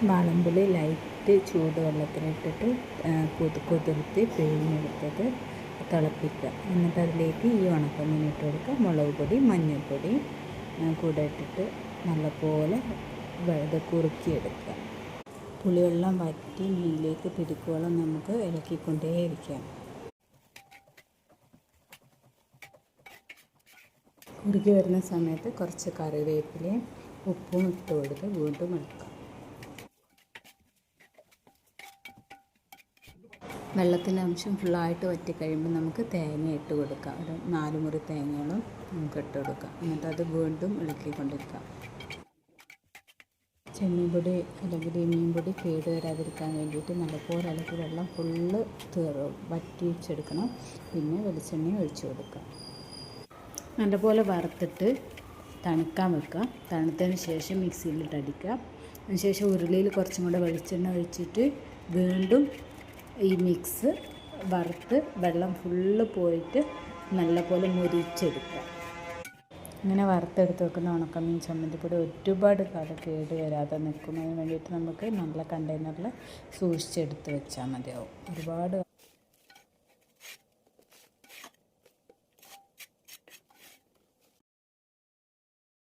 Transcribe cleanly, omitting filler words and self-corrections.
വാളംപുളി ലൈറ്റ് ചൂടുവെള്ളത്തിലിട്ടിട്ട് കുതിർത്തി പിഴിഞ്ഞെടുത്തത് തിളപ്പിക്കുക. എന്നിട്ട് അതിലേക്ക് ഈ ഉണക്കമീൻ ഇട്ട് കൊടുക്കുക. മുളക് പൊടി, മഞ്ഞൾപ്പൊടി കൂടെ ഇട്ടിട്ട് നല്ലപോലെ ഇത് കുറുക്കിയെടുക്കുക. പുളിവെള്ളം വറ്റി മീനിലേക്ക് പിടിക്കുവോളം നമുക്ക് ഇളക്കിക്കൊണ്ടേയിരിക്കാം. കുറുക്കി വരുന്ന സമയത്ത് കുറച്ച് കറിവേപ്പിലയും ഉപ്പും ഇട്ട് കൊടുത്ത് വീണ്ടും ഇളക്കാം. വെള്ളത്തിൻ്റെ അംശം ഫുള്ളായിട്ട് വറ്റിക്കഴിയുമ്പോൾ നമുക്ക് തേങ്ങ ഇട്ട് കൊടുക്കാം. ഒരു 4 മുറി തേങ്ങയോളം നമുക്ക് ഇട്ട് കൊടുക്കാം. എന്നിട്ട് അത് വീണ്ടും ഇളക്കിക്കൊണ്ടിരിക്കാം. ചെമ്മീൻ പൊടി അല്ലെങ്കിൽ മീൻ പൊടി കേട് വരാതിരിക്കാൻ വേണ്ടിയിട്ട് നല്ലപോലെ ഇളക്കി വെള്ളം ഫുള്ള് വറ്റിച്ചെടുക്കണം. പിന്നെ വെളിച്ചെണ്ണ ഒഴിച്ച് കൊടുക്കാം. നല്ലപോലെ വറുത്തിട്ട് തണുക്കാൻ വെക്കുക. തണുത്തതിന് ശേഷം മിക്സിയിലിട്ട് അടിക്കുക. അതിനുശേഷം ഉരുളിയിൽ കുറച്ചും കൂടെ വെളിച്ചെണ്ണ ഒഴിച്ചിട്ട് വീണ്ടും ഈ മിക്സ് വറുത്ത് വെള്ളം ഫുള്ള് പോയിട്ട് നല്ലപോലെ മുരിച്ചെടുക്കുക. ഇങ്ങനെ വറുത്തെടുത്ത് വെക്കുന്ന ഉണക്കമീൻ ചമ്മന്തിപ്പൊടി ഒരുപാട് കാലം കേട് വരാതെ നിൽക്കും. അതിന് വേണ്ടിയിട്ട് നമുക്ക് നല്ല കണ്ടെയ്നറിൽ സൂക്ഷിച്ചെടുത്ത് വെച്ചാൽ മതിയാവും. ഒരുപാട്